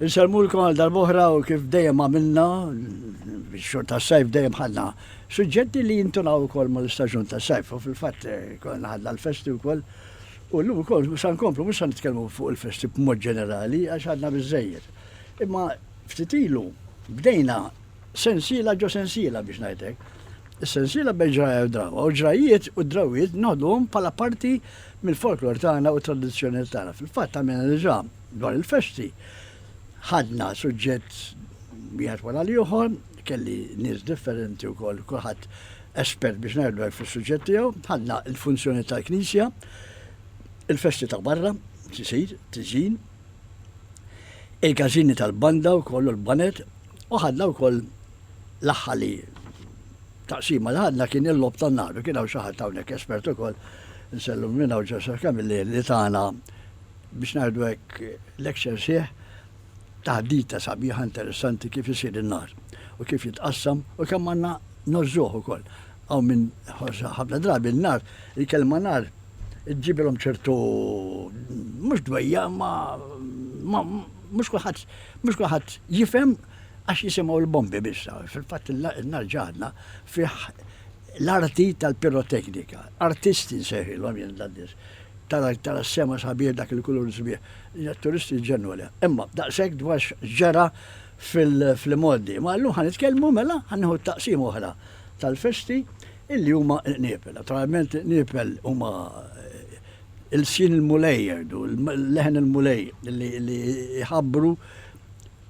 Nsalmulkom għal darbohra u kif dejjem għamilna, biex ta' sajf dejjem ħadna suġġetti li jintunaw ukoll mal-istaġun ta' sajf, u fil-fatt konna ħadna l-festi ukoll, u l-lum ukoll san komplu mhux san nitkellmu fuq il-festi b'mod ġenerali għax ħadna biżejjed. Imma ftit ilu bdejna sensiela ġo sensiela biex ngħidlek. Is-sensiela bejn ġraja u drawa, u ġrajiet u drawiet noħduhom bħala parti mill-folklor tagħna u tradizzjoni tagħna. Fil-fatt għamilna diġà dwar il-festi. Ħadna suġġett wieħed wara l-ieħor, kelli nies differenti wkoll, kulħadd espert biex ngħidu hekk fis-suġġett tiegħu, ħadna l-funzjoni tal-Knisja, il-festi ta' barra, tisir, tiżin, il-każini tal-banda wkoll u l-banet, u ħadna wkoll l-aħħali taqsima li ħadna kien il-lob tan-nar, kien hawn xi ħadd hawnhekk espert ukoll, nsellum minn hawn ġasar kamilli li tagħna biex ngħidu hekk lecture sieħ taħdita sabiħa interessanti kif isir in-nar u kif jitqassam u kemm għandna nożżuh ukoll. Hawn minn ħafna drabi n-nar, il-kelma nar iġġibilhom ċertu mhux dwejja mhux kulħadd jifhem għax jisimgħu l-bombi biss. Fil-fatt in-nar ġadna fih l-arti tal-piroteknika, artisti nsejħilhom jien dan-nies. Tara s-sema sabiħ dak il-kulur sabiħ, turisti ġenwali. Imma daqshekk dwar ġara fil-modi. Ma llum ħan nitkellmu mela ħanneħu taqsim oħra tal-festi illi huma niepel. Naturalment niepel huma il-sin il-mulejjer, l-leħen il-mulej li jħabbru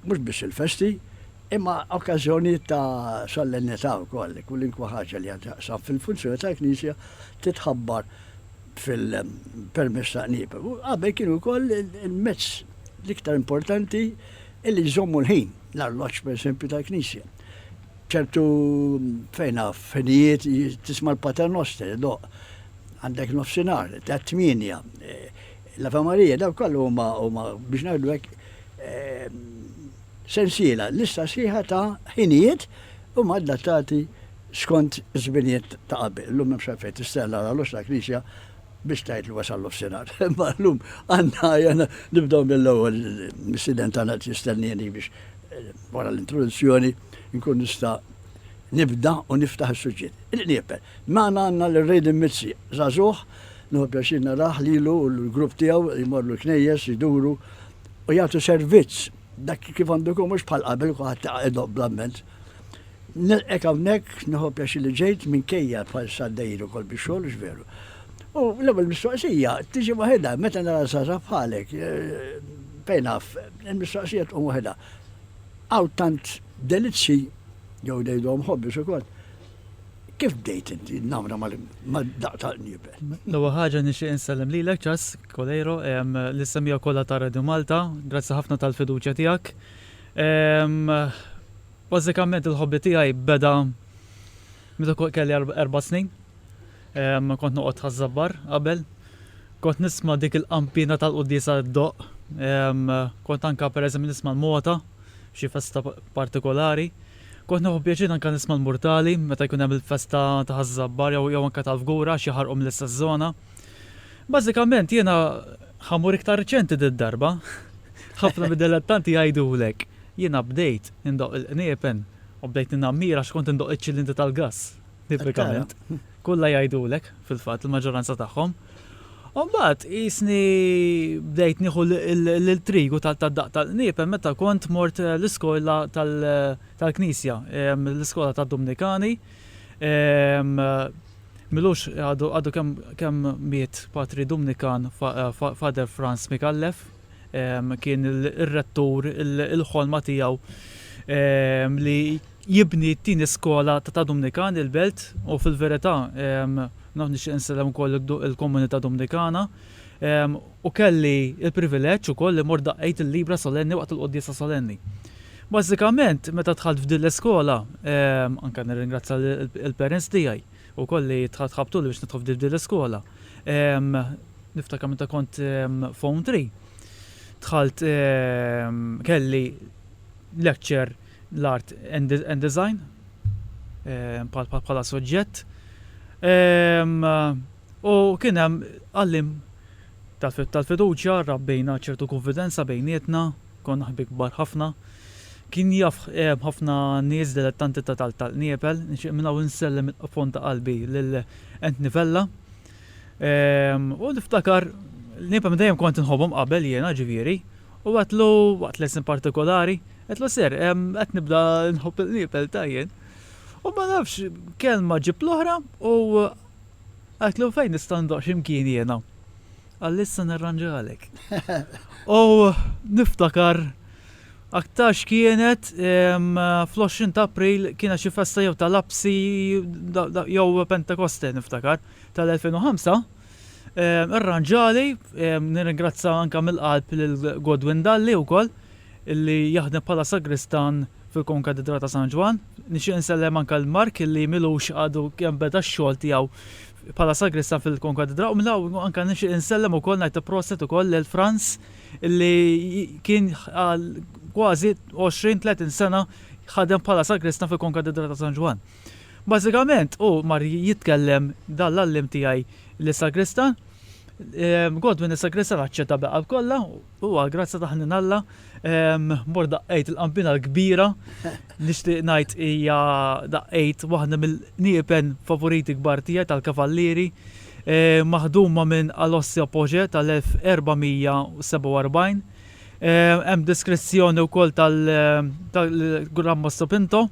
mhux biss il-festi, imma okkażjoni ta' solennità wkoll, kullinkwa ħaġa li għandha fil-funzjoni tal-Knisja titħabbar fil-permess ta' niepel. U qabel kienu wkoll il-mezz l-iktar importanti illi jżommu l-ħin, l-arloġġ pereżempju tal-Knisja. ċertu fejna f'ħinijiet tisma' l-Paternoster, għandek nofsinhar, ta' 8, l-Ave Marija, daw kollu huma biex ngħidu hekk sensiela, lista sħiħa ta' ħinijiet huma adattati skont żminijiet ta' qabel. Llum hemm xi fejn tistella l-arloġġ tal-Knisja biex tajt li wasal l-ofsinar. Ma llum għandna nibdew mill-ewwel mis-sident tagħna tistennini biex wara l-introduzzjoni nkun nista' nibda u niftaħ is-suġġett. Il-niepel. Magħna għandna l-Rejdim Mizzi żagħżugħ, nieħu pjaċir naraħ lilu u l-grupp tiegħu jmorru l-knejjes, jiduru u jagħtu servizz. Dak kif għandukom mhux bħal qabel kulħadd taqgħod bl-amment. Hekk hawnhekk nieħu pjaċir li ġejt minkejja bħal saddejru kol biex xogħol x'veru. U l-ewwel mistoqsija tiġi waħedha meta nara żgħażagħ bħalek fejn naf, il-mistoqsija tqum waħedha. Hawn tant delizzi jew ngħidulhom ħobbis ukoll. Kif bdejt inti namra mal-daqta l-niepel? L-ewwel ħaġa nixtieq insellem lilek Ċas Kolejro, l-issemija kollha ta' Radio Malta, grazzi ħafna tal-fiduċja tiegħek. Bażikament il-ħobbi tiegħi beda meta kelli 4 snin. Kont noqgħod ħażabbar qabel. Kont nisma' dik il-qampina tal-quddiesa d-doq. Kont anke pereżempju nisma' l-mota xi festa partikolari. Kont nieħu pjaċir anke nisma' l-Murtali meta jkun hemm il-festa ta' ħażabbar jew anke tal-Fgura xi ħarqhom l-istess żona. Bażikament jiena ħamur iktar riċenti d-darba. Ħafna mid-dilettanti jgħidulek. Jiena bdejt indoq il-qniepen u bdejt innammira x'kont indoq iċ-ċilinti tal-gass. Tipikament. Kollha jgħidulek fil-fatt il-maġġoranza tagħhom. U mbagħad qisni bdejt nieħu l-trigu tad-daq tal-qniepen meta kont mort l-iskola tal-Knisja, l-iskola tad-Dominikani. Milux għadu kemm miet Patri Dominikan Father Franz Mikallef, kien ir-rettur il-ħolma tiegħu li jibni t-tieni skola ta' Dominikan il-belt u fil-verità nixtieq insellem ukoll il-komunità Dominikana u kelli il-privileġġ ukoll li mort daqqejt il-libra solenni waqt il-quddiesa solenni. Bażikament meta dħalt f'din l-iskola anke nirringrazzja il-parents tiegħi ukoll li tħabtu li biex nidħol f'din l-iskola. niftakar meta kont Phone 3. Dħalt kelli lecture l-art and design bħala soġġett. U kien hemm għallim tal-fiduċja rabbejna ċertu konfidenza bejnietna, konna ħbib kbar ħafna. Kien jaf ħafna nies dilettanti tal-Niepel, nixtieq minn hawn insellem il-qafon ta' qalbi lil Nivella. U niftakar Niepel dejjem kont inħobbhom qabel jiena ġifieri, u għatlu waqt lesson partikolari, għatlu ser, qed nibda nħobb il-Niepel tajjeb. U ma nafx kelma ġib l-oħra u għatlu fejn nista' ndoq x'imkien jiena. Għallissa nirranġalek. U niftakar aktax kienet fl-20 ta' April kienet xi festa jew tal-Lapsi jew Pentekoste niftakar tal-2005. Irranġali, nirringrazza anke mill-qalb lil Godwin Dalli wkoll illi jaħdem bħala sagristan fil-Konkatedra ta' San Ġwan. Nixtieq insellem anke l-Mark illi milux għadu kemm beda x-xogħol tiegħu bħala sagristan fil-Konkatedra u mill anke nixtieq insellem ukoll ngħid proset ukoll lil Franz illi kien kważi 20-30 sena ħadem bħala sagristan fil-Konkatedra ta' San Ġwan. Bażikament mar jitkellem dal-allim tiegħi l-sagristan. Godwin is-sagristan aċċetta beqa kollha u grazzi ta' ħnin Alla mor daqqejt il-qampina l-kbira. Nixtieq ngħid hija daqqejt waħda mill-niepen favoriti kbar tiegħi tal-kavallieri maħduma minn Alossio Poġġe tal-1447. Hemm deskrizzjoni wkoll tal-Gramma Stopinto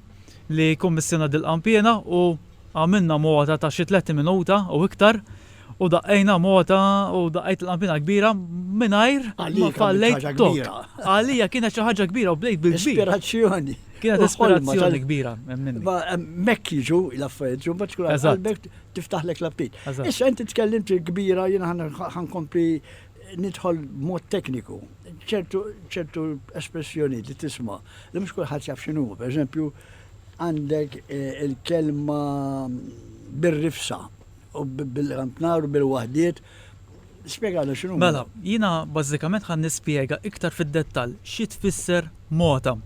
li kummissjona dil-qampina u għamilna mota ta' xi 30 minuta u iktar. U daqqejna mota u daqqejt il-qampina kbira mingħajr ma fallejt tok. Għalija kienet xi ħaġa kbira u bdejt bil-kbir. Ispirazzjoni. Kienet ispirazzjoni kbira minni. Mekk jiġu l-affarijiet, u mbagħad tkun qalbek tiftaħlek l-aptit. Issa inti tkellimt kbira jiena ħankompli nidħol mod tekniku. ċertu espressjoni li tisma' li mhux kulħadd jaf x'inhu. Pereżempju għandek il-kelma bir-rifsa u bil-qampnar u bil-waħdiet. Spjegħala x'inhu. Mela, jiena bażikament ħan nispjega iktar fid-dettall xi tfisser mota.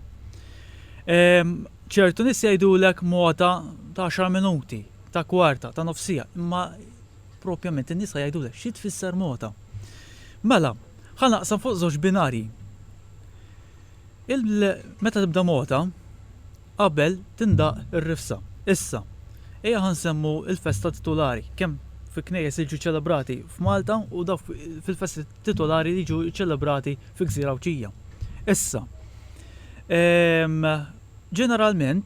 ċertu nies jgħidulek mota ta' 10 minuti, ta' kwarta, ta' nofsija, imma propjament in-nies jgħidulek xi tfisser mota. Mela, ħa naqsam fuq żewġ binarji. Meta tibda mota, qabel tindaq ir-rifsa. Issa, ejja ħansemmu il-festa titolari, kemm fi knejjes jiġu ċelebrati f'Malta u dawk fil-festi titolari jiġu ċelebrati fi Gżira Wċija. Issa, ġeneralment,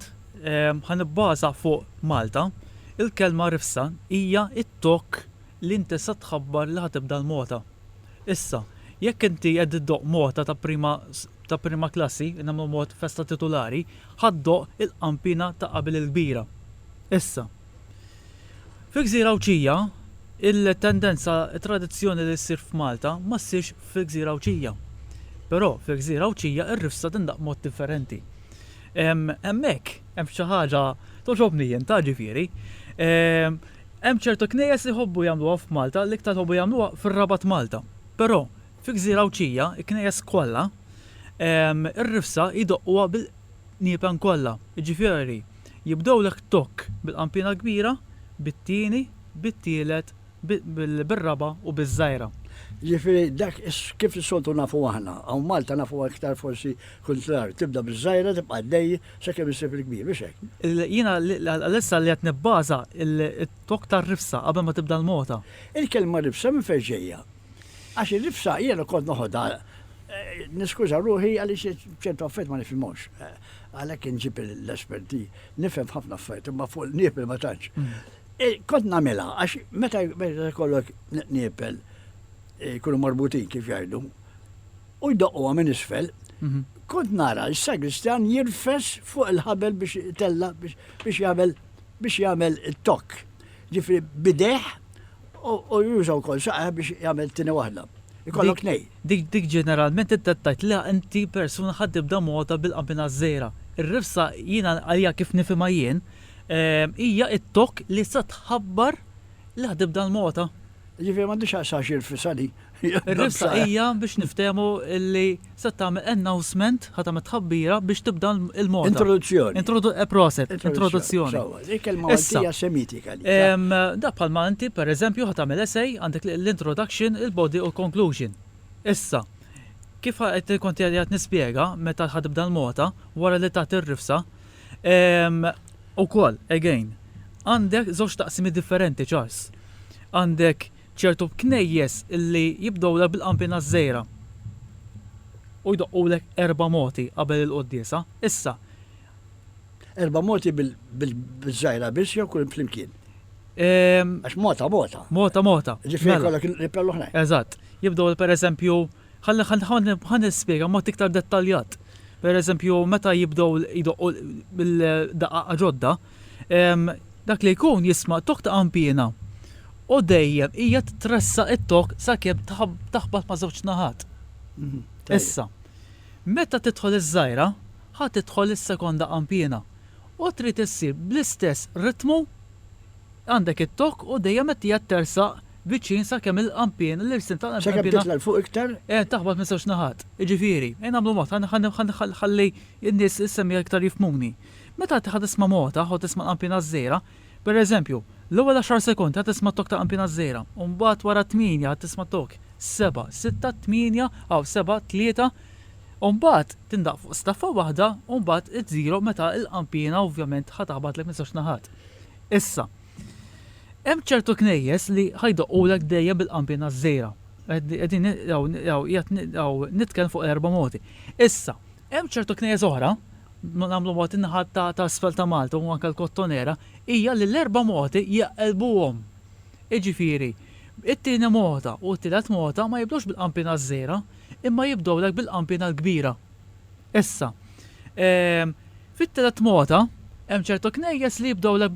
ħanibbaża fuq Malta, il-kelma rifsa hija it-tok li inti sa tħabbar li ħatibda l-mota. Issa, jekk inti qed iddoq mota ta' prima klassi, nagħmlu mod festa titolari, ħaddoq il-qampina ta' qabel il-kbira. Issa, fi Gżira Wċija, il-tendenza, tradizzjoni li ssir f'Malta ma ssirx fi Gżira Wċija. Però fi Gżira Wċija ir-rifsa tindaq mod differenti. Hemmhekk hemm xi ħaġa toġobni jien ta' ġifieri. Hemm ċertu knejjes li jħobbu jagħmluha f'Malta li iktar jħobbu jagħmluha fir-Rabat Malta. Però fi Gżira Wċija, il-knejjes kollha ir-rifsa jidoqquha bil-niepen kollha. Jiġifieri jibdewlek tok bil-qampina kbira, bit-tieni, bit-tielet, bil-raba u biż-żgħira. Ġifieri dak kif is-soltu nafu aħna, hawn Malta nafu aktar forsi kontrarju, tibda biż-żgħira tibqa' għaddej sakemm isir il-kbir biex hekk. Jiena għalissa li qed nibbaża il-tok tar-rifsa qabel ma tibda l-mota. Il-kelma rifsa minn fejn ġejja. Għax ir-rifsa jiena kont noħodha niskuża ruħi għaliex ċertu affarijiet ma nifhimhomx. Għalhekk inġib l-esperti nifhem ħafna affarijiet imma fuq il-niepel ma tantx. Kont nagħmilha għax meta jkollok niepel jkunu marbutin kif jgħidu u jdoqquha minn isfel, kont nara s-sagristan jirfes fuq il-ħabel biex tella biex jagħmel it-tok. Ġifieri bideħ u juża wkoll saqqa biex jagħmel tieni waħda. Ikollok nej. Dik ġeneralment inti li inti persuna ħadd tibda mota bil-qampina żgħira. Ir-rifsa jiena għalija kif nifhimha jien hija t-tok li sa tħabbar li ħad tibda l-mota. Ġifieri m'għandux għasax il-rifsa li. Ir-rifsa hija biex niftehmu illi se tagħmel announcement ħadd tħabbira biex tibda il-moda. Introduzzjoni. Introduzzjoni. Dik il-Maltija semitika li. Da bħalma inti pereżempju ħadd tagħmel essay għandek l-introduction, il-body u conclusion. Issa, kif qed kont qed nispjega meta ħadibda l-mota wara li tagħti r-rifsa, ukoll again, għandek żewġ taqsimi differenti Charles. Għandek ċertu knejjes illi jibdowlek bil-qampina żgħira u jdoqqulek 4 moti qabel il-qoddiesa. Issa. 4 moti bil-żgħira biss jew kull flimkien. Għax mota. Mota. Ġifieri kollok ripellu ħnaj. Eżatt. Jibdew pereżempju ħan nispjega mod iktar dettaljat. Pereżempju meta jibdew jdoqqu bil-daqqa ġodda, dak li jkun jisma' tok ta' qampina. U dejjem hija titressa it-tok sakemm taħbad ma' żewġ naħat. Issa, meta tidħol iż-żgħira, ħadd tidħol is-sekonda qampina. U trid issir bl-istess ritmu għandek it-tok u dejjem qed hija tersaq viċin sakemm il-qampina l-irsin tal-qampina. Sakemm titla' fuq iktar? Taħbad minn żewġ naħat. Jiġifieri, nagħmlu mod ħalli n-nies issemmi iktar jifhmuni. Meta ħadd tisma' mota, ħadd tisma' qampina żgħira, pereżempju, l-ewwel 10 sekondi ħadd tisma' tok ta' qampina żgħira, u mbagħad wara 8 ħadd tisma' tok 7, 6, 8 aw 7, 3, u mbagħad tindaq fuq staffa waħda u mbagħad iżżiro meta l-qampina ovvjament ħataħbadlek minn żewġ naħat. Issa, hemm ċertu knejjes li ħajdoqqulek dejjem bil-qampina żgħira. Qegħdin nitkellem fuq 4 moti. Issa, hemm ċertu knejjes oħra nagħmlu mod in-naħat ta' asfal ta' Malta u anke l-kottonera hija li l-4 moti jaqelbuhom. Jiġifieri, it-tieni mota u t-tielet mota ma jibdewx bil-qampina żgħira, imma jibdewlek bil-qampina l-kbira. Issa, fit-tielet mota hemm ċertu knejjes li jibdewlek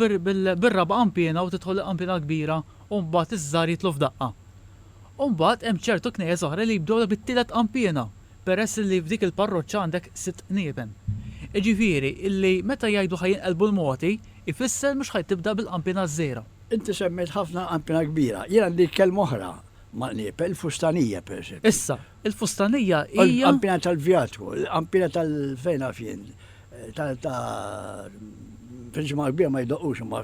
bir-raba' qampina u tidħol il-qampina l-kbira u mbagħad iż-żgħar jitlu f'daqqa. U mbagħad hemm ċertu knejjes oħra li jibdewlek bit-tielet qampina peress li f'dik il-parroċċa għandek 6 nieben. Ġifieri, illi meta jgħidu ħajinqelbu l-moti, ifisser mhux ħajtibda bil-qampina żgħira. Inti semmejt ħafna qampina kbira. Jien għandi kelma oħra ma' niepel, fustanija pereżempju. Issa, il-fustanija hija. Qampina tal-vjatku, qampina tal-fejna fien, fil-ġimgħa kbira ma jdoqqux imma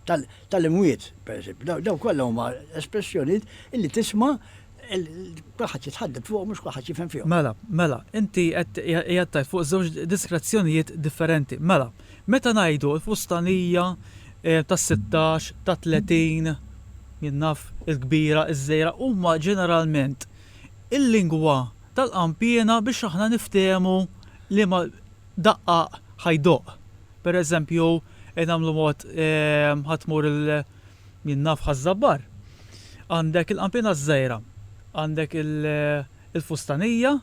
tal-imwiet pereżempju. Daw kollha huma espressjonijiet illi tisma' kulħadd jitħaddem fuq mhux kulħadd jifhem fihom. Mela, inti qed jgħattaj fuq żewġ diskrezzjonijiet differenti. Mela, meta ngħidu l-fustanija tas-16, ta' 30, jinnaf il-kbira, iż-żgħira huma ġeneralment il-lingwa tal-qampina biex aħna niftehmu li ma daqqa ħajdoq. Pereżempju, nagħmlu mod ħatmur jinnaf ħażabbar. Għandek il-qampina żgħira. Għandek il-fustanija,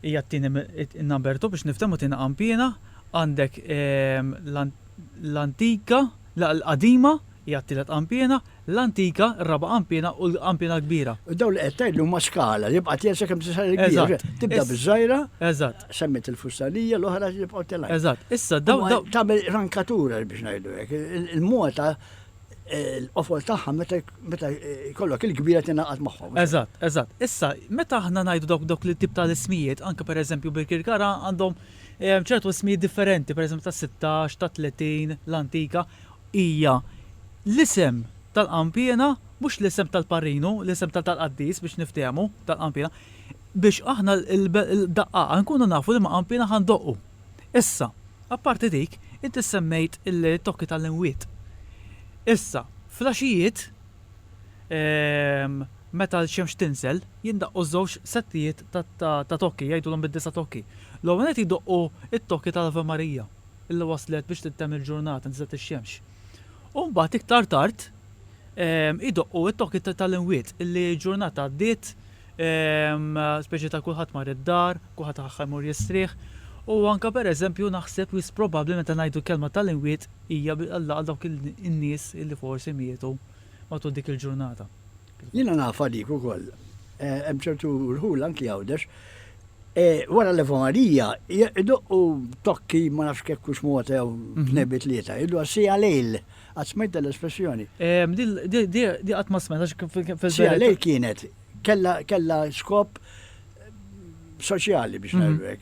hija t-tieni number 2 biex niftehmu tieni qampina, għandek l-antika, l-qadima, hija t-tielet qampina, l-antika, r-raba' qampina u l-qampina kbira. U dawn li qed tgħidlu huma skala, jibqa' tiegħek kemm tisar il-kbira. Tibda biż-żgħira, eżatt. Semmit il-fustanija, l-oħra jibqgħu telgħid. Eżatt. Issa daw tagħmel rankatura biex ngħidu hekk. Il-mota l-qofol tagħha meta jkollok il-kbira tingħaqad magħhom. Eżatt. Issa, meta aħna ngħidu dawk li tip tal-ismijiet, anke pereżempju bil-Kirkara għandhom ċertu ismijiet differenti, pereżempju ta' 16, ta' 30, l-antika, hija l-isem tal-qampina, mhux l-isem tal-parrinu, l-isem tal-qaddis biex niftehmu tal-qampina, biex aħna l-daqqa nkunu nafu li ma' qampina ħandoqqu. Issa, apparti dik, inti semmejt il-tokki tal-inwiet. Issa, flashijiet, meta l-xemx tinsel, jindaqqu żewġ settijiet ta' tokki, jgħidulhom bid-disa tokki. L-ewwel qed jdoqqu it-tokki tal-Ave Marija, illi waslet biex tittemm il-ġurnata nżet ix-xemx. U mbagħad iktar tard idoqqu it-tokki tal-inwiet, illi ġurnata għaddiet, speċi ta' kulħadd mar id-dar, kulħadd aħħar mur jistrieħ. U anka pereżempju naħseb wis probabbli meta ngħidu kelma tal-inwiet hija għal dawk in-nies illi forsi mietu matul dik il-ġurnata. Jiena nafa dik ukoll. Hemm ċertu rħul anki għawdex Wara l-evomarija, iduqqu tokki ma nafx kekkux mota jew b'nebi tlieta, idu għasija lejl, għasmajt l-espressjoni. Di qatt ma smetax Sija lejl kienet, kella skop soċjali biex najrek.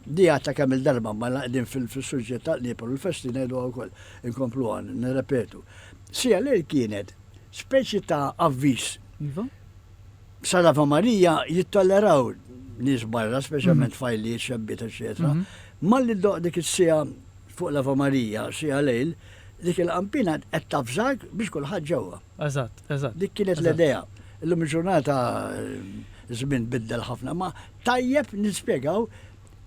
Di għatta kemm il-darba ma naqdin fil-suġġett tal-Nipol, il-festi ngħidu wkoll inkomplu għan, nirrepetu. Sija lejl kienet speċi ta' avvis. Sala Marija jittolleraw nis barra, speċjalment fajli, xebbit, eccetera. Malli doq dik is-sija fuq la Marija, sija lejl, dik il-qampina qed tafżak biex kulħadd ġewwa. Eżatt. Dik kienet l-idea. Illum il-ġurnata żmien biddel ħafna, ma tajjeb nispjegaw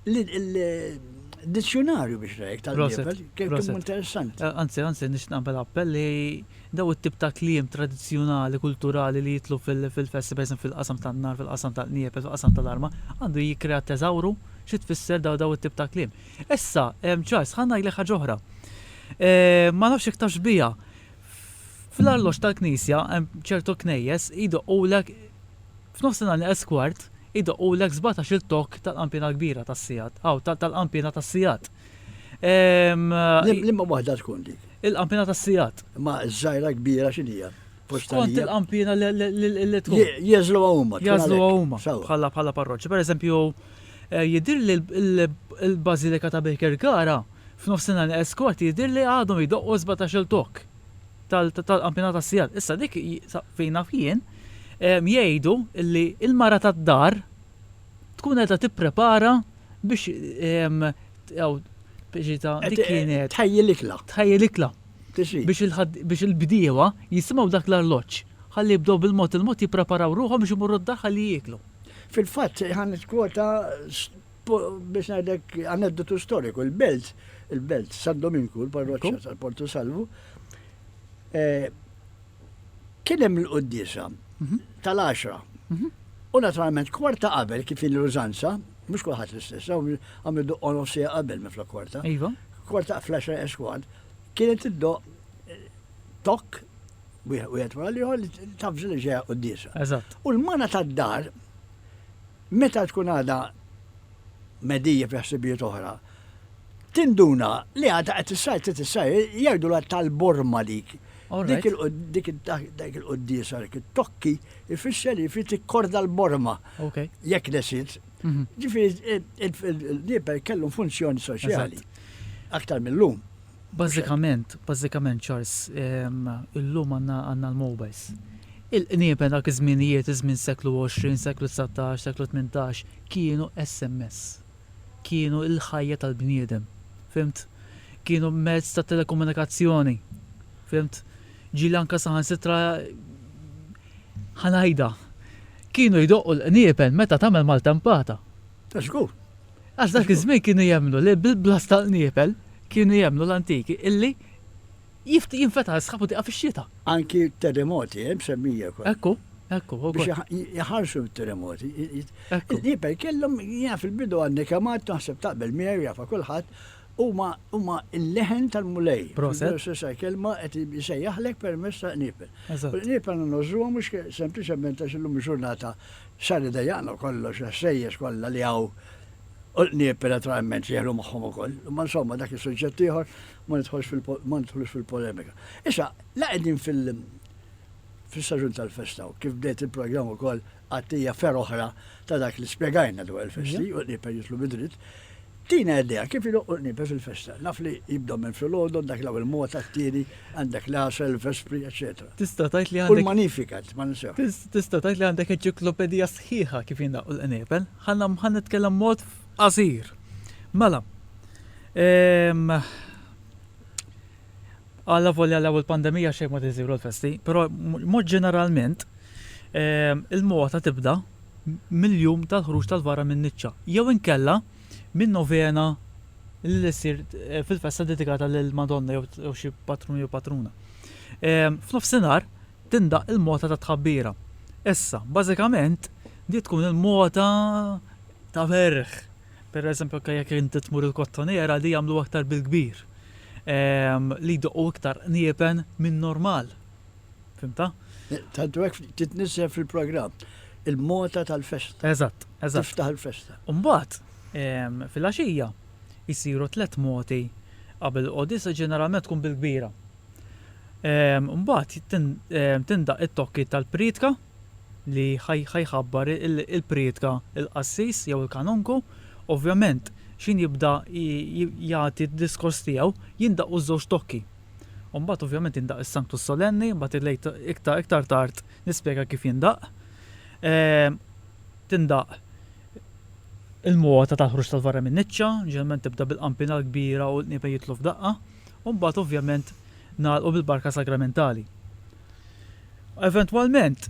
il-dizzjonarju biex rejk tal-Nipel, kif interessanti. Anzi, nix naqbel appell li daw it-tip ta' kliem tradizzjonali, kulturali li jitlu fil-festival, fil-qasam tan-nar, fil-qasam tal-Nipel, fil-qasam tal-arma, għandu jikrea teżawru xi tfisser daw it-tip ta' kliem. Issa, Charles, ħanna jgħidlek ħaġa oħra. Ma nafx iktarx bija. Fl-arlox tal-Knisja, ċertu knejjes, idoqqulek f'nofsinhar Esquart, idoqqulek 17 il-tok tal-qampina kbira tas-sijat, tal-qampina tas-sijat. Limma waħda tkun dik. Il-qampina tas-sijat. Ma żgħira kbira x'inhija. Kont il-qampina li tkun. Jeżlu huma. Jażlu huma bħala parroċċa. Per jidir li l-Bażilika ta' Birkirkara f'nofsinhar Esquart jidir li għadhom jidoqqu 17 il-tok tal-qampina tas-sijat. Issa dik fejna fien jgħidu li il-mara tad-dar tkun qed tipprepara biex dik kienet tħajjilikla biex il-bdiewa jisimgħu dak l-arloġġ ħalli jibdew bil-mod jippreparaw ruħhom biex imorru d-dar ħalli jieklu. Fil-fatt ħanet kwota biex ngħidlek aneddotu storiku, il-belt San Dominku, il-parroċċja tal-Porto Salvu, kien hemm il-qudiesa tal-10. U naturalment kwarta qabel kif il-rużanza, mhux kulħadd l-istess, għamlu doqqon nofsija qabel mifla kwarta. Kwarta fl-10 Esquart, kienet id-doq tok wieħed wara liħor li tafżil ġeja qudiesa. U l-mana tad-dar meta tkun għadha medija f'ħsibijiet oħra, tinduna li għadha qed tissajr jgħidu la tal-borma dik. Dik il-qoddiesa, dik il-tokki, ifisser li fit korda l-borma. Jekk nesit. Ġifieri il-Nipel kellhom funzjoni soċjali. Aktar mill-lum. Bażikament, Charles, illum għandna l-mobiles. Il-Nipel dak iż-żminijiet, iż-żmien seklu 20, seklu 19, seklu 18, kienu SMS. Kienu il-ħajja tal-bniedem. Fimt? Kienu mezz ta' telekomunikazzjoni. Fimt? Ġili anka saħansitra ħanajda. Kienu jdoqqu l-Nipel meta tagħmel mal-tempata. Taxgur. Għax dak iż-żmien kienu jemmnu li bil-blas tal-Nipel kienu jemmnu l-antiki illi jinfetaħ sħabu diqa fix-xita. Anki terremoti, msemmija kwa. Ekku. Biex jħarsu terremoti. Il-Nipel kellhom jaf fil-bidu għandni kamat naħseb taqbel miegħu jafa kulħadd. Huma il-leħen tal-mulej. Sessa kelma qed jsejjaħlek permezz ta' Nipel. Nipel nożruha mhux sempliċement għax illum ġurnata sar idejjaqna kollox sejjes kollha li hawn Nipel naturalment jieħlu magħhom ukoll. Ma insomma dak is-suġġett ieħor ma nidħolx fil-polemika. Issa laqegħdin fil-staġun tal-festa kif bdejt il-programm ukoll għattija fer oħra ta' dak li spjegajna dwar il-festi u Nipel jitlu bidrit. Tina idea kif iloqqu Nipel fil-festa. Naf li jibdew minn fil-ħodu, dak l-ewwel mota t-tieni, għandek l-għasel, il-vespri, eccetera. Tista' tgħid li għandek. U l-Magnificat, ma nisew. Tista' tgħid li għandek enċiklopedija sħiħa kif jindaqqu l-Nipel. Ħa nitkellem mod qasir. Mela. Għalla volja l-ewwel pandemija xejn ma tiżiru l-festi, però mod ġeneralment il-mota tibda mill-jum tal-ħruġ tal-vara minn Niċċa. Jew inkella minn novena li ssir fil-festa dedikata lill-Madonna jew xi patrun jew patruna. F'nofsinhar tindaq il-mota ta' tħabbira. Issa, bażikament, di tkun il-mota ta' verħ. Per eżempju, jekk inti tmur il-kottoniera di jagħmlu aktar bil-kbir. Li jdoqqu iktar Nipel minn normal. Fimta? Tantu hekk titnissef fil-programm. il-mota tal-festa. Eżatt, eżatt. Tiftaħ il-festa. Mbagħad fil-għaxija jisiru 3 moti qabel il-qodisa ġeneralment tkun bil-kbira. Mbagħad tindaq it-tokki tal-pritka li ħajħabbar il-pritka il-qassis jew il-kanonku, ovvjament xin jibda jagħti d-diskors tiegħu jindaq żewġ tokki. Mbagħad ovvjament jindaq is-Sanctus Solenni, mbagħad iktar tard nispjega kif jindaq. Tindaq il-mota tal-ħruġ tal-varra minn niċċa, ġeneralment tibda bil-qampina l-kbira u l-qnieba jitlu f'daqqa, u mbagħad ovvjament nagħlqu bil-barka sagramentali. Eventwalment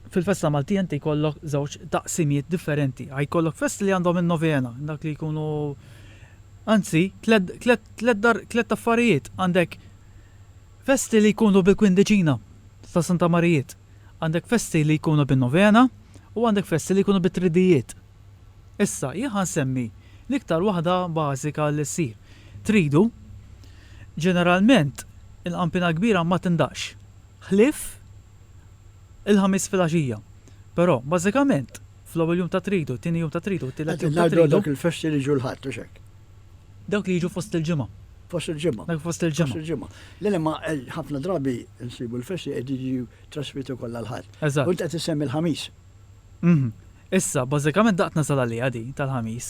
fil-festa Maltija inti jkollok żewġ taqsimiet differenti. Ħajkollok festi li għandhom in-novena, dak li jkunu anzi tliet affarijiet. Għandek festi li jkunu bil-kwindiċina ta' Santa Marijiet. Għandek festi li jkunu bin-novena u għandek festi li jkunu bit-tridijiet. Issa jieħan semmi l-iktar waħda bażika li ssir. Tridu ġeneralment il-qampina kbira ma tindaqx. Ħlif il-ħamis fil-għaxija. Però bażikament fl-ewwel jum ta' tridu, tieni jum ta' tridu, tielet jum ta' tridu. Dak il-festi li ġu l-ħadd u xek. Dawk li jiġu fost il-ġimgħa. Fost il-ġimgħa. Dak fost il-ġimgħa. Lele ma ħafna drabi nsibu l-festi qed jiġu trasmitu kollha l-ħadd. Eżatt. U qed isemmi l-ħamis. Issa, bażikament daqt nasal għalija di tal-ħamis.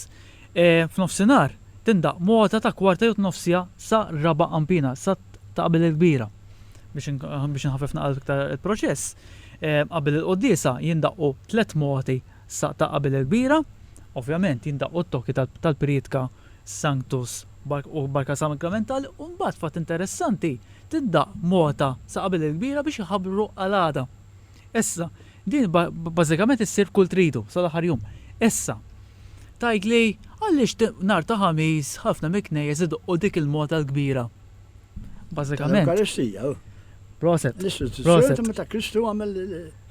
F'nofsinhar tindaq mota ta' kwarta jew nofsija sa raba' qampina, sa ta' qabel il-kbira. Biex nħaffef naqal il-proċess. Qabel il-qoddisa jindaqqu 3 moti sa ta' qabel il-kbira, ovvjament jindaqqu t-tokki tal-pritka Sanctus u barka sakramentali, u mbagħad fatt interessanti tindaq mota sa qabel il-kbira biex iħabbru għal-għada. Issa, din bażikament issir kull tridu sal-aħħar jum. Issa, tajk li għaliex nar ta' ħamis ħafna miknejjeż iduqqu dik il-mota l-kbira. Bażikament. L-Eukaristija. Proset. L-istituzzjoni ta' Kristu għamel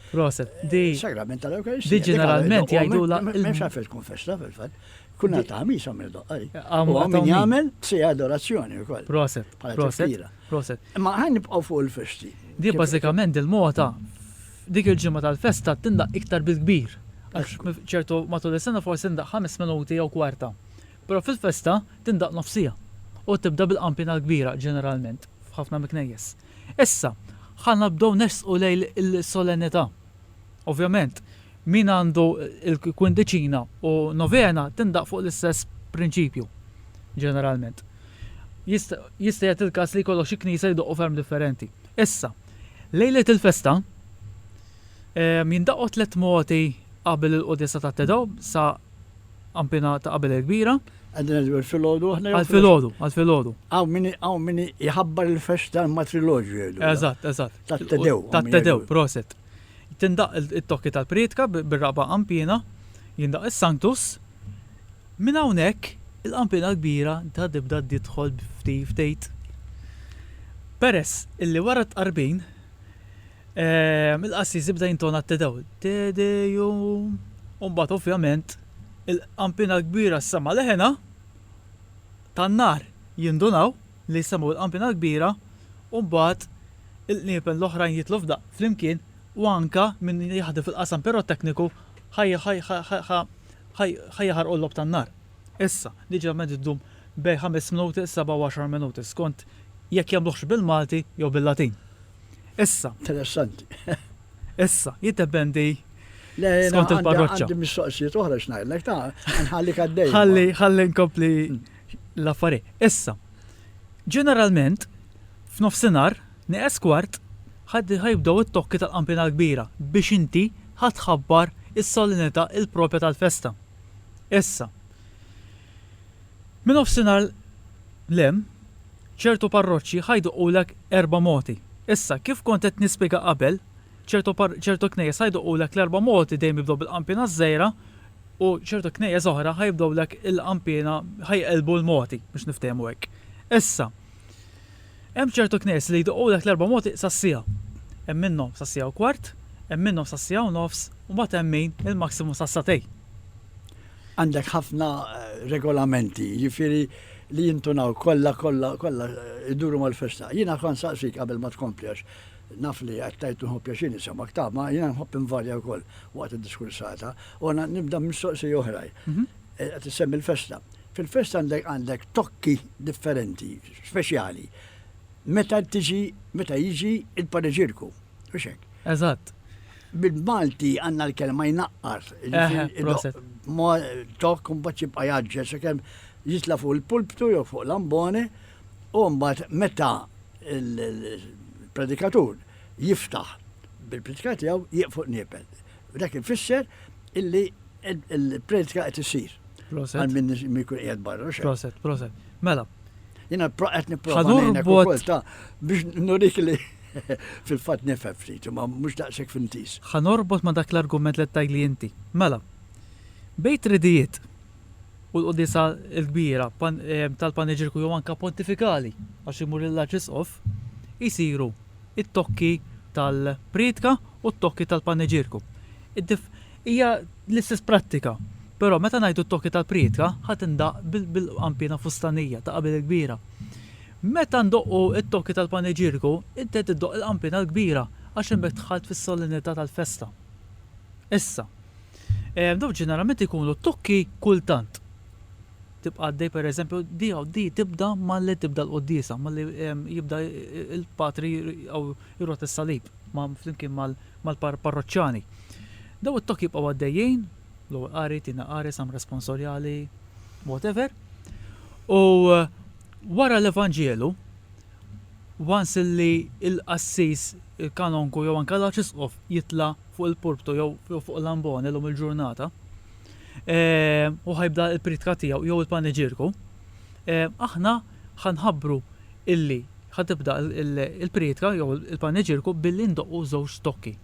Proset. Di sagrament tal-Eukaristija. Di ġeneralment jgħidula M'hemmx għafel tkun festa fil-fatt. Kunna ta' ħamis għamil doqqaj. Għamu U għamin jgħamil si adorazzjoni wkoll. Proset. Bħala Proset. tifkira. Proset. Ma ħan nibqgħu fuq il-festi. Di bażikament il-mota dik il-ġimgħa tal-festa tindaq iktar bil-kbir. Għax ċertu matul is-sena forsi tindaq 5 minuti jew kwarta. Però fil-festa tindaq nofsija. U tibda bil-qampina l-kbira ġeneralment f'ħafna miknejjes. Issa, ħanna bdew nersqu lejn il-solennità. Ovvjament, min għandu il-kwindiċina u novena tindaq fuq l-istess prinċipju ġeneralment. Jista' jgħid il-każ li jkollok xi knisja jdoqqu ferm differenti. Issa, lejlet il-festa jindaqqu 3 moti qabel il-qudisa ta' tedaw sa qampina ta' qabel il-kbira. Għandina dwar fil-ħodu ħna. Għal-filgħodu. Għaw min jħabbar il-festa l-matrilogju. Eżatt. Tat-tedew. Tat-tedew, proset. Tindaq it-tokki tal-pritka bir-raba qampina, jindaq is-Sanctus. Minn hawnhekk il-qampina l-kbira ta' tibda tidħol ftit. Peress illi wara tqarbin il-qassis jibda jintona t-tedew. Tedeju. Mbagħad ovvjament il-qampina l-kbira s-sama leħena tan-nar jindunaw li semmu l-qampina l-kbira u mbagħad il-qniepen l-oħrajn jitlu f'daq flimkien u anka minn jaħdem fil-qasam pirotekniku ħajjaħarqu l-lob tan-nar. Issa, diġament iddum bej 5 minuti, 7 minuti, skont jekk jagħmluhx bil-Malti jew bil-Latin. Issa. Interessanti. Issa, jiddependi skont il-parroċċa. Għandi mistoqsijiet oħra x'ngħidlek ta' nħallik għaddej. Ħalli nkompli l-affarijiet. Issa, ġeneralment f'nofsinhar nieqes kwart ħajbdew it-tokki tal-qampina l-kbira biex inti ħatħabbar is-solenità il-propja tal-festa. Issa. Minn nofsinhar lem ċertu parroċċi ħajduqulek 4 moti. Issa kif kont qed nispjega qabel, ċertu knejjes ħajduqulek l-4 moti dejjem jibdew bil-qampina żgħira u ċertu knejjes oħra ħajbdewlek il-qampina ħajqelbu l-moti biex niftehmu hekk. Issa. Hemm ċertu knejjes li jduqulek l-4 moti sassija. Hemm minnhom sassija u kwart, hemm minnhom sassija u nofs, u mbagħad hemm min il-massimu sassatej. Għandek ħafna regolamenti, jifieri li jintunaw kollha iduru mal-festa. Jiena kon saqsik qabel ma tkompli għax naf li għattajtu nħobb pjaċin nisamak ta' ma jena nħobb invarja wkoll waqt id-diskursata u għana nibda mistoqsi oħraj. Għat semmi l-festa. Fil-festa għandek tokki differenti, speċjali. Meta jiġi il-paneġirku. Uxek. Eżatt. Bil-Malti għanna l-kelma jnaqqar. Proset. Ma tok kumbaċi bqajadġa, sekem jitla fuq il-pulptu jew fuq l-ambone u mbagħad meta il-predikatur jiftaħ bil-predika tiegħu jieqfuq niepel. Dak ifisser illi il-predika qed isir. Proset. Għal minn mikun qiegħed barra. Proset. Mela. Jiena qed nipprova Ħanurbot- biex nurik li fil-fatt nefhem ftit, ma mhux daqshekk fintis. Ħanorbot ma dak l-argument li tajli inti. Mela. Bejt ridijiet u l-qudisa l-kbira tal-paneġirku jew anka pontifikali għax imur il-Arċisqof jisiru it-tokki tal-pritka u t-tokki tal-paneġirku. Hija l-istess prattika, però meta ngħidu t-tokki tal-pritka ħadd indaq bil-qampina fustanija ta' qabel il-kbira. Meta ndoqqu it-tokki tal-paneġirku, inti tiddoq il-qampina l-kbira għax imbagħad tħalt fis-solenità tal-festa. Issa, daw ġeneralment ikunu tokki kultant. Tibqa' għaddej pereżempju di tibda malli tibda l-qoddisa, malli jibda il-patri jew jirrot is-salib flimkien mal-parroċċjani. Daw it-tokki jibqgħu għaddejjin, l-ewwel qari, tina qari, sam responsorjali, whatever. U wara l-Evanġelu, once li il-qassis il-kanonku jew anke l-Arċisqof jitla' fuq il-pulptu jew fuq l-ambone l-lum il-ġurnata, u ħajbda il-pritka tiegħu jew il-paneġirku, aħna ħanħabbru illi ħatibda il-pritka jew il-paneġirku billi ndoqqu żewġ tokki.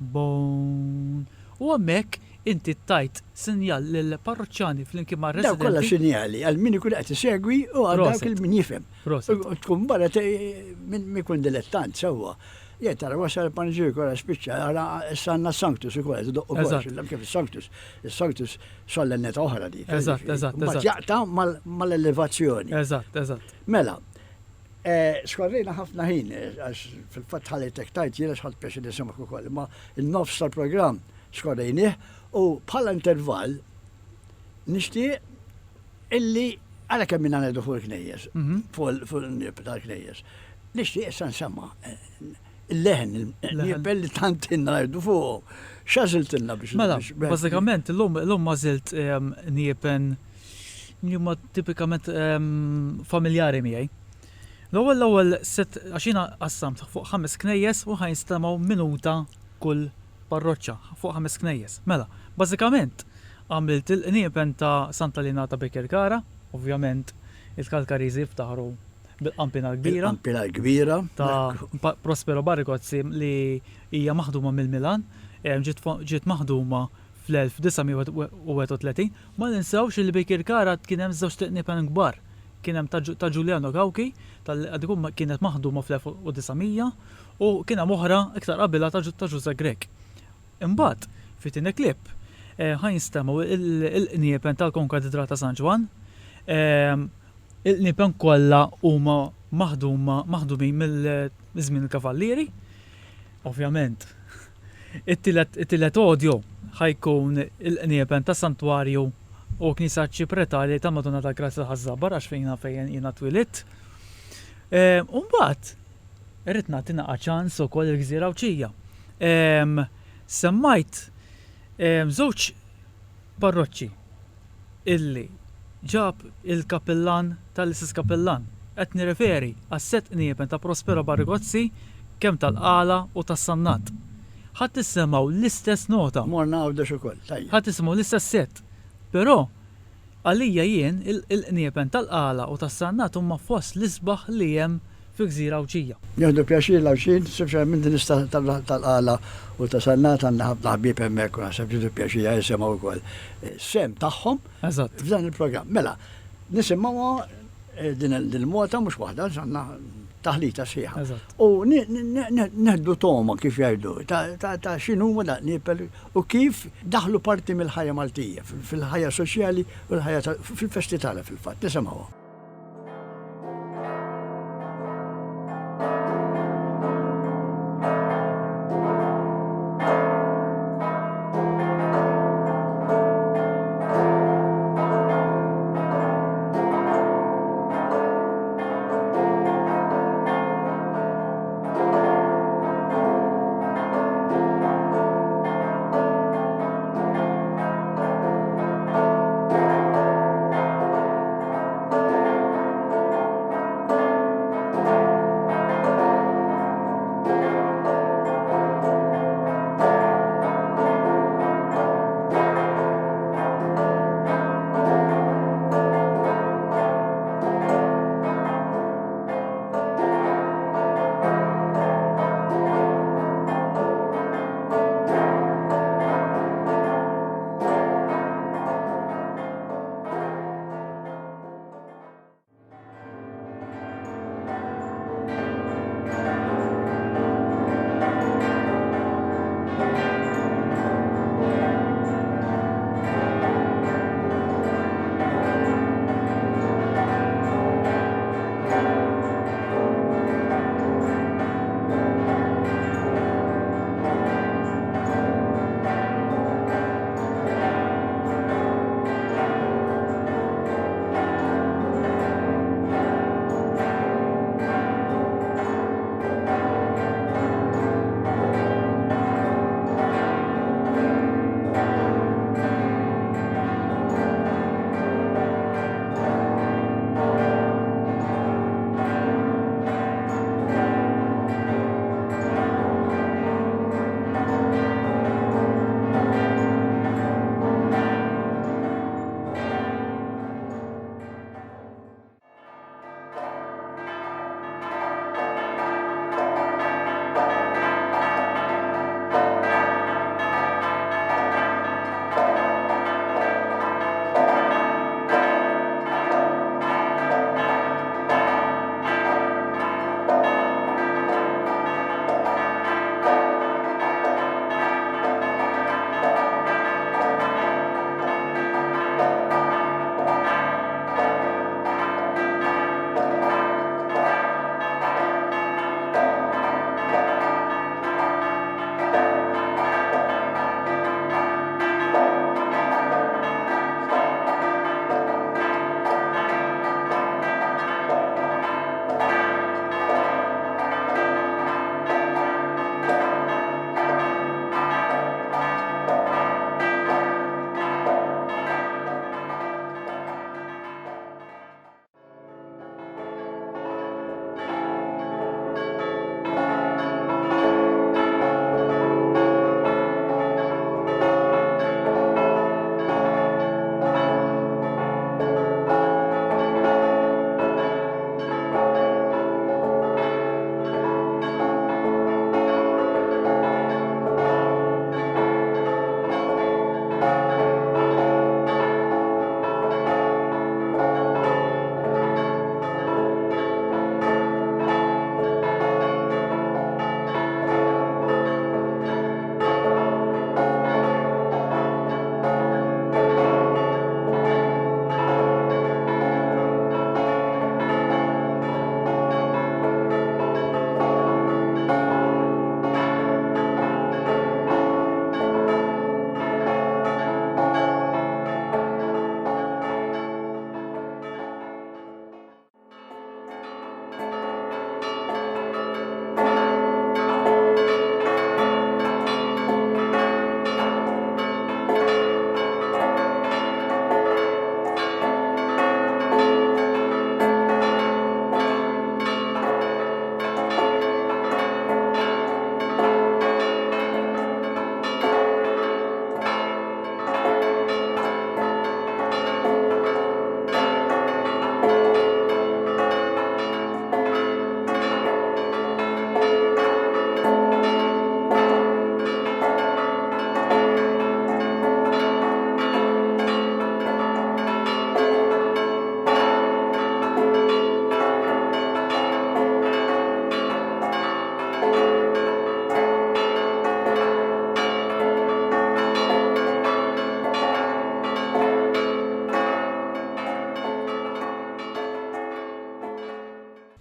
Bon. U hemmhekk inti tajt sinjal lill-parroċċjani flimkien ma' Daw kollha residenti. sinjali għal min ikun qed isegwi u għal dak Proset. il-min jifhem. Proset. U tkun barra min ikun dilettant sewwa. Jien tara wasal il-paneġirku għara spiċċa għara s-sanna Sanctus ukoll qed idoqqu Eżatt. kollha kif is-Sanctus solenneta oħra dik. Eżatt. Mbagħad jaqta' mal-elevazzjoni. Eżatt. Mela, skorrejna ħafna ħin, għax fil-fatt ħallitek tajt jiena xħalt pjaċi nisimak ukoll, ma il-nofs tal-programm skorrejnieh u bħala intervall nixtieq illi għala kemm minna ngħidu fuq il-knejjes, fuq il-nib tal-knejjes. Nixtieq issa nsemma il-leħen, il-nibel li tant ngħidu fuq. X'għażiltilna biex. Mela, bażikament illum ma żilt niepen li huma tipikament familjari miegħi. L-ewwel set għax jiena qassamt fuq 5 knejjes u ħajnstemaw minuta kull parroċċa fuq 5 knejjes. Mela, bażikament għamilt il-niepen ta' Santa Linata Bekirkara, ovvjament il-Kalkariżi ftaħru bil-qampina l-kbira Ampina l-kbira. ta' Prospero Barigozzi li hija maħduma mill-Milan, ġiet maħduma fl-1931, ma ninsawx li Bekirkara kien hemm żewġ niepen kbar. Kien hemm ta' Giuliano Gawki, tal-għadikum kienet maħduma fl-1900 u kien hemm oħra iktar qabilha ta' Giuseppe Grek. Imbagħad fit-tieni klipp ħajnstemaw il-niepen tal-Konkatedra ta' San Ġwan. Il-niepen kollha huma maħdumin mill-żmien il-Kavallieri. Ovvjament. It-tielet audio ħajkun il-niepen ta' Santwarju u Knisa Ċipretali ta' Madonna ta' Grazzi ħażabar għax fejn jiena twilit. Mbagħad irrid nagħti ċans ukoll il-Gżira Awċija. Semmajt żewġ parroċċi illi ġab il-kapellan tal-istess kapellan. Qed nirreferi għas-set niepen ta' Prospero Barigozzi kemm tal-Qala u tas-Sannat. Ħadd issemgħu l-istess nota. Morna għawdex ukoll. Tajjeb. Ħadd issemgħu l-istess set. Però għalija jien il-niepen tal-Qala u tas-Sannat huma fost l-isbaħ li hemm fi Gżira Awċija. Jieħdu pjaċir l-Awċin, speċjalment din tal-Qala u ta' Sannat għandna ħafna ħbieb hemmhekk u naħseb jieħdu pjaċir jisimgħu wkoll sem tagħhom Eżatt. f'dan il-programm. Mela, nisimgħu din il-mota mhux waħda, għandna taħlita sieħa. Eżatt. U neħdu toma kif jgħidu, ta' xinu da nipel u kif daħlu parti mill-ħajja Maltija, fil-ħajja soċjali u l-ħajja fil-festi tagħna fil-fatt. Nisimgħu.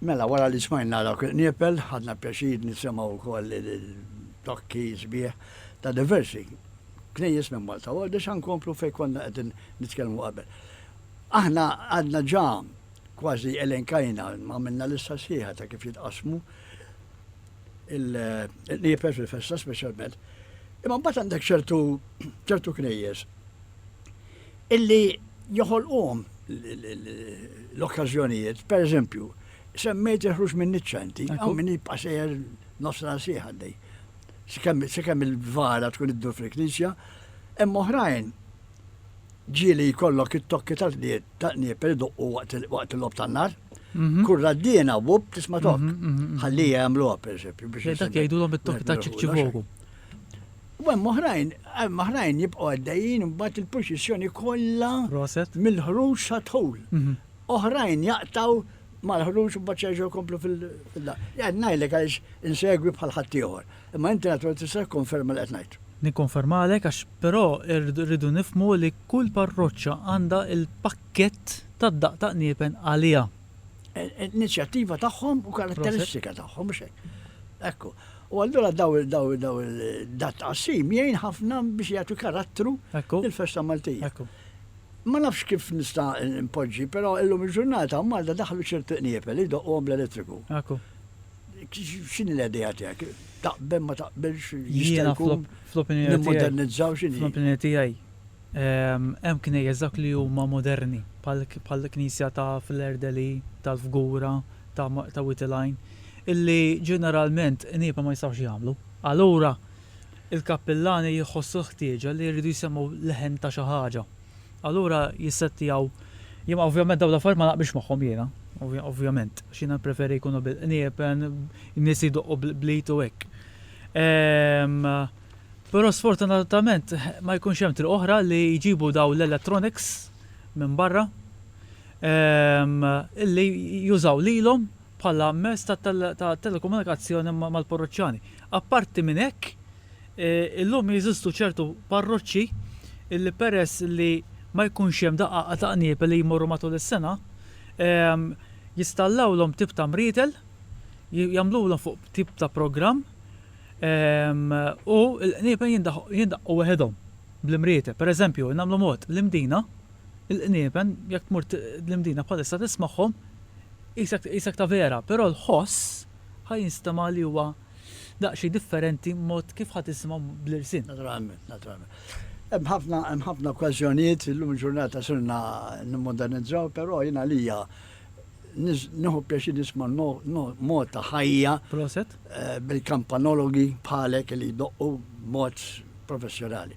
Mela, wara li smajna dawk il-niepel, ħadna pjaċir nisimaw ukoll il-tokki sbieħ ta' diversi. Knejjes minn Malta, u għaddex nkomplu fej konna qegħdin nitkellmu qabel. Aħna għadna ġa kważi elenkajna, ma minna lista sħiħa ta' kif jitqasmu il-niepel fil-festa speċjalment. Imma mbagħad għandek ċertu knejjes illi joħolqhom l-okkażjonijiet, per eżempju, semmejt il-ħruġ minn niċċanti, għaw minn jibqa' sejjer nostra sieħa dej. Sekemm il-vara tkun iddur fil-knisja, hemm oħrajn ġieli jkollok it-tokki tal-niepel idoqqu waqt il-lob tan-nar, kurra d-diena wub tisma' tokk. Ħallija jagħmluha pereżempju biex. Dak jgħidulhom it-tokki ta' ċikċivogu. U hemm oħrajn jibqgħu għaddejjin imbagħad il-pożizzjoni kollha mill-ħruġ sa tħul. Oħrajn jaqtaw mal-ħruġ u bħaċċeġu komplu fil-da. Jgħad ngħidlek għaliex insegwi bħal ħadd ieħor. Imma inti naturalment tista' konferma li qed ngħid. Nikkonfermalek għax però rridu nifhmu li kull parroċċa għandha il-pakkett tad-daqtaq niepen għaliha. Inizjattiva tagħhom u karatteristika tagħhom mhux hekk. Ekku. U allura daw dat qasim jgħin ħafna biex jagħtu karattru il-festa Maltija. Ma nafx kif nista' impoġġi, però illum il-ġurnata Malta daħlu ċertu niepel li doqqhom bl-elettriku. X'inhi l-idea tiegħek? Taqbel ma taqbilx jiena nimmodernizzaw x'inhi? Fl-opinjoni tiegħi hemm knejjes dak li huma moderni bħal knisja ta' fl-Erdeli, tal-Fgura, ta' Witilajn, illi ġeneralment nieba ma jistgħux jagħmlu. Allura il-kappellani jħossu ħtieġa li jridu jsemmu leħen ta' xi ħaġa. Allura jissettjaw, jimma ovvjament dawn l-affarijiet ma naqbilx magħhom jiena, ovvjament, x'jiena preferi jkunu bil-niepen, in-nies jdoqqu bl-bliet u hekk. Però sfortunatament ma jkunx hemm triq oħra li jġibu daw l-electronics minn barra illi jużaw lilhom bħala mezz ta' telekomunikazzjoni mal-parroċċjani. Apparti minn hekk, illum jeżistu ċertu parroċċi illi peress li ma jkunx hemm daqqa ta' niepel li jmorru matul is-sena, jistallawlhom tip ta' mrietel, jagħmluhom fuq tip ta' programm, u l-niepel jindaqqu weħedhom bl-imrietel. Pereżempju, nagħmlu mod l-imdina, il-niepel jekk tmur l-imdina bħalissa tismagħhom isek ta' vera, però l-ħoss ħajinstema' li huwa daqsxejn differenti mod kif ħadd isma' bl-irsin. Naturalment. Hemm ħafna okkażjonijiet illum il-ġurnata sirna nimmodernizzaw, però jiena għalija nieħu pjaċir nisma' mod ta' ħajja bil-kampanologi bħalek li jdoqqu mod professjonali.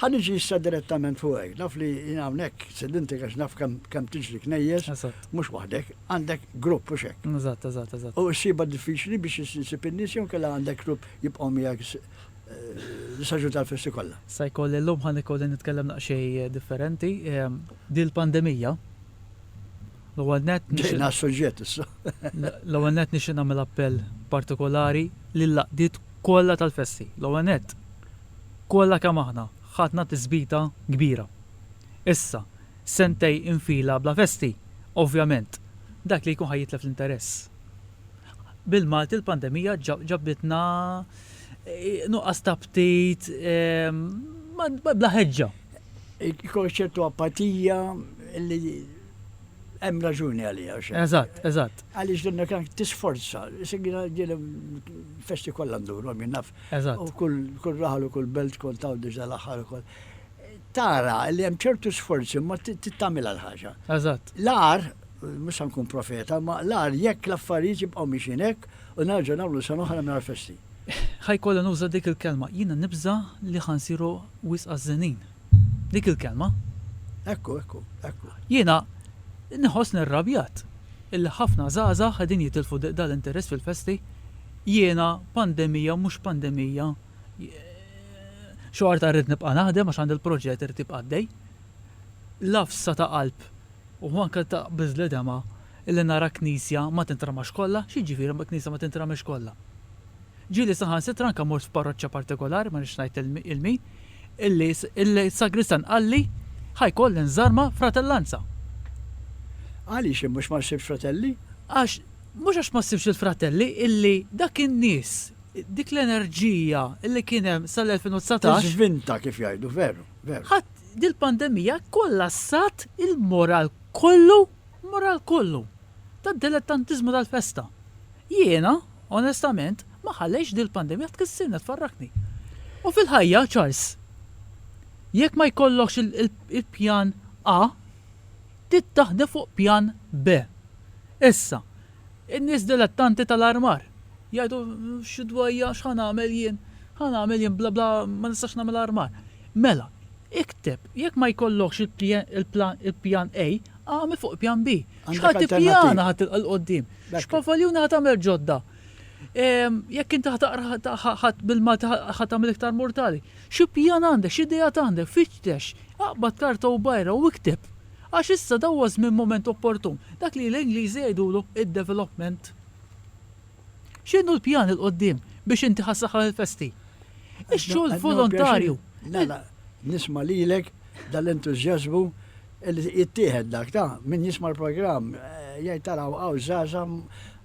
Ħaniġi issa direttament fuq hekk, naf li jien hawnhekk sedintek għax naf kemm tiġri knejjes, mhux waħdek, għandek grupp mhux hekk. Eżatt. U ssiba diffiċli biex issib in-nies jew kellha għandek grupp jibqgħu miegħek l-saġu tal-festi kollha. Sa jkolli llum ħan ikolli nitkellem naqxej differenti. Di l-pandemija l-ewwel nett nixtieq nagħmel appell partikolari lil-laqdiet kollha tal-festi. L-ewwel nett kollha kemm aħna ħadna tisbita kbira. Issa, sentej infila bla festi, ovvjament, dak li jkun ħajitlef l-interess. Bil-Malti il-pandemija ġabbitna nuqqas ta' btit bla ħeġġa. Ikun ċertu apatija li hemm raġuni għalija. Eżatt. Għaliex donna kan tisforza, segħina ġielem festi kollha nduru minn naf. Eżatt. U kull raħal u kull belt kont taw diġà l-aħħar ukoll. Tara li hemm ċertu sforzi ma tittamil għal ħaġa. Eżatt. L-ar, mhux nkun profeta, ma l-ar jekk l-affarijiet jibqgħu mixin hekk u nerġa' nagħmlu sena oħra minn festi. Ħajkollha nuża dik il-kelma, jiena nibża li ħansiru wisq għaż-żenin. Dik il-kelma. Ekku. Jiena nħoss nirrabjat illi ħafna żgħażagħ qegħdin jitilfu dal-interess fil-festi. Jiena pandemija mhux pandemija. Xorta rrid nibqa' naħdem għax għandi l-proġett irid tibqa' għaddej. Lafsa ta' qalb u anke ta' biżledema illi nara knisja ma tintramax kollha, xi ġifieri ma knisja ma tintramax kollha. Ġieli saħansitra anke mort f'parroċċja partikolari ma nix ngħid il-min, illi sagristan qalli ħajkolli nżarma fratellanza. Għaliex mhux ma rsibx fratelli? Għax mhux għax ma ssibx il-fratelli illi dak in-nies, dik l-enerġija illi kien hemm sal-2019 Svinta kif jgħidu, veru, veru. ħadd dil-pandemija kollassat il-moral kollu tad-dilettantizmu tal-festa. Jiena, onestament, ma ħallejx dil-pandemija tkissirna tfarrakni. U fil-ħajja, Charles, jekk ma jkollokx il-pjan A, tittaħdem fuq pjan B. Issa, in-nies dilettanti tal-armar jgħidu x'dwajja x'ħan għamel jien bla bla ma nistax nagħmel armar. Mela, ikteb, jekk ma jkollokx il-pjan A, għamil fuq pjan B. X'ħadd ippjana ħadd il-qoddim? X'pafaljuna ħadd tagħmel ġodda? Jekk inti ħadd bil-Malti ħadd tagħmel iktar mortali. Xi pjan għandek, xi idea għandek, fittex, aqbad karta u bajra u ikteb. Għax issa dawwa żmien moment opportun. Dak li l-Ingliżi jgħidulu id-development. X'inhu l-pjan il-qoddim biex inti ħassaħħa il-festi? Ix-xogħol volontarju. La, nisma' lilek dal-entużjażmu li jittieħed dak ta' min jisma' l-programm jgħid taraw hawn żgħażagħ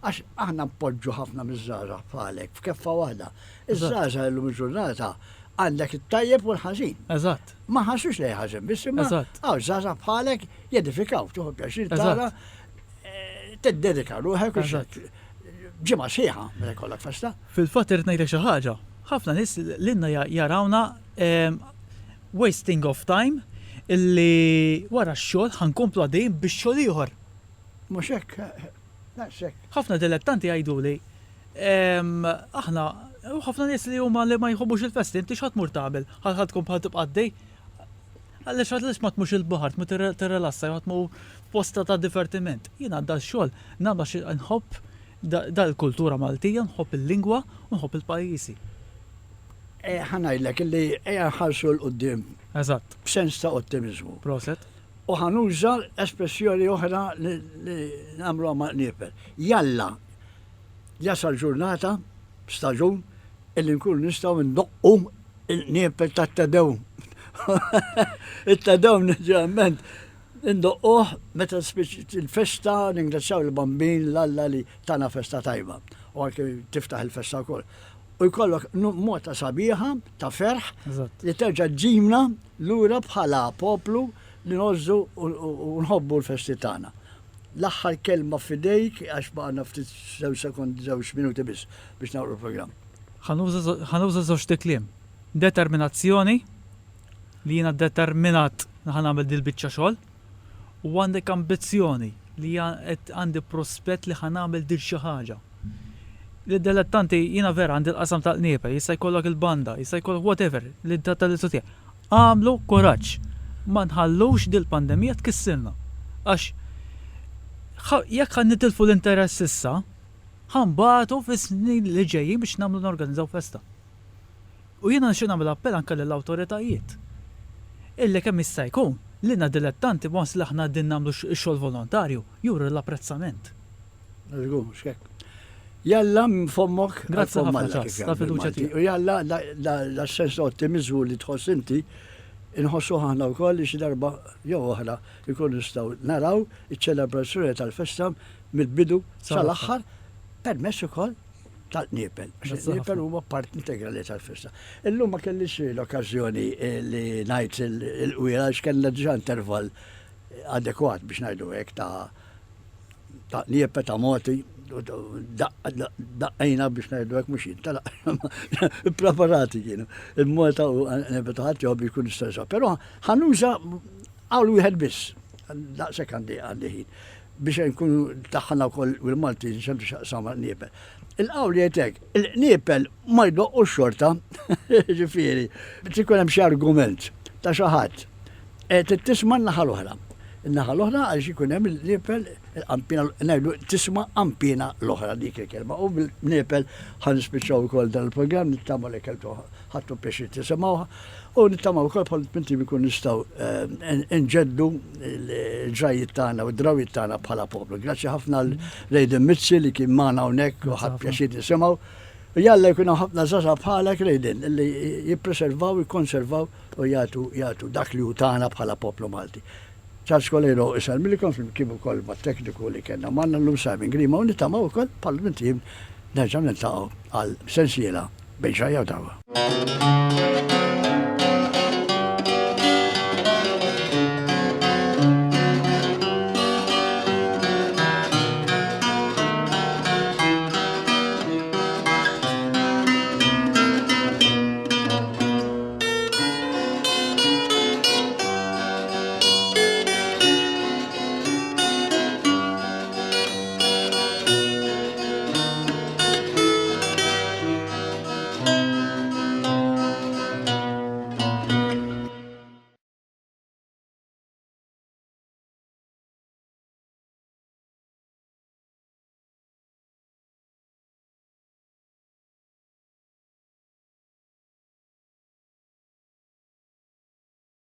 għax aħna npoġġu ħafna miż-żgħażagħ bħalek f'keffa waħda. Iż-żgħażagħ llum il-ġurnata għandek it-tajjeb u l-ħażin. Eżatt. Ma ħassux li ħażin, biss imma hawn żgħażagħ bħalek jedifikaw tuħu pjaċir tara tiddedika ruħek ġimgħa sieħa meta jkollok festa. Fil-fatt irid ngħidlek xi ħaġa. Ħafna nies lilna jarawna wasting of time illi wara x-xogħol ħankomplu għaddejjin biex xogħol ieħor. Mhux hekk, hekk. Ħafna dilettanti jgħiduli aħna u ħafna nies li huma li ma jħobbux il-festi, inti x'ħadd mur tagħmel, ħadkom bħal tibqa' għaddej. Għaliex ma tmux il-baħar, ma tirrelassa, ħadd mu posta ta' divertiment. Jiena għadda x-xogħol nagħmel xi nħobb dal-kultura Maltija, nħobb il-lingwa u nħobb il-pajjiżi. Ħanajdlek illi ħarsu l-qudiem. Eżatt. B'sens ta' ottimizmu. Proset. U ħanuża espressjoni oħra li nagħmluha ma' niepel. Jalla jasal ġurnata, staġun, illi nkunu nistgħu ndoqqu il-niepel tat-tadew. Il-tadew ġerament indoqquh meta il-festa ningrazzjaw il-bambin l-Alla li tana festa tajba. U anke tiftaħ il-festa wkoll. U jkollok mota sabiħa ta' ferħ li terġa' ġimna lura bħala poplu li nozzu u nħobbu l-festi tagħna. L-aħħar kelma f'idejk għax baqgħna ftit żewġ sekondi, żewġ minuti biss biex nagħmlu l-programm. Ħanuża żewġ kliem. Determinazzjoni li jiena determinat ħanagħmel dil biċċa xogħol u għandek ambizzjoni li għandi prospett li ħanagħmel dil xi ħaġa. L-dilettanti jiena vera għandi l-qasam tal-qniepel, jista' jkollok il-banda, jista' jkollok whatever, l-tal-istitutija. Għamlu koraġġ. Ma nħallux dil-pandemija tkissirna. Għax jekk ħan nitilfu l-interess issa, ħanbatu fis-snin li ġejjin biex nagħmlu norganizzaw festa. U jiena nixtieq nagħmel appell anke lill-awtoritajiet. Illi kemm jista' jkun lilna dilettanti wans li aħna din nagħmlu x-xogħol volontarju juru l-apprezzament. Jalla mfommok. Grazzi ħafna ċas, ta' fiduċja tiegħek. U jalla l-sens ottimizmu li tħoss inti inħossu ħana wkoll li xi darba jew oħra jkun nistgħu naraw iċ-ċelebrazzjoni tal-festa mill-bidu sal-aħħar permess ukoll tal-niepel. Il-niepel huwa part integrali tal-festa. Illum ma kellix l-okkażjoni li ngħid il-qwiera x'kellna diġà interval adekwat biex ngħidu hekk ta' niepel ta' moti. Daqqajna biex ngħidu hekk mhux jintalaq. Preparati kienu. Il-Malta u nebetu ħadd jobbi jkun istessa. Però ħanuża hawn wieħed biss. Daqshekk għandi ħin. Biex nkunu taħħalna wkoll il-Malti nxemtu xaqsam niepel. Il-qawl jgħidlek, il-niepel ma jdoqqu xorta, ġifieri, biex ikun hemm xi argument ta' xi ħadd. Tisma' n-naħa l-oħra. In-naħa l-oħra għaliex ikun hemm il-niepel il-qampina ngħidu tisma' qampina l-oħra dik il-kelma. U bil-niepel ħanispiċċaw ukoll dan il-programm nittama' li keltu ħadtu pjaċir tisimgħuha u nittama' wkoll bħal pinti bikun nistgħu nġeddu l-ġrajiet tagħna u d-drawiet tagħna bħala poplu. Grazzi ħafna l-Rejden Mizzi li kien magħna hawnhekk u ħadd pjaċir nisimgħu. U jalla jkunu ħafna żgħażagħ bħalek Rejden li jippreservaw, jikkonservaw u jagħtu dak li hu tagħna bħala poplu Malti. Charles Colero isal mill-kom fil-kibu kol ma' tekniku li kena manna l-lum Simon Grima u nittamaw kol pal-mintim nerġaw niltaqgħu għal sensiela bejn xajja u tawa.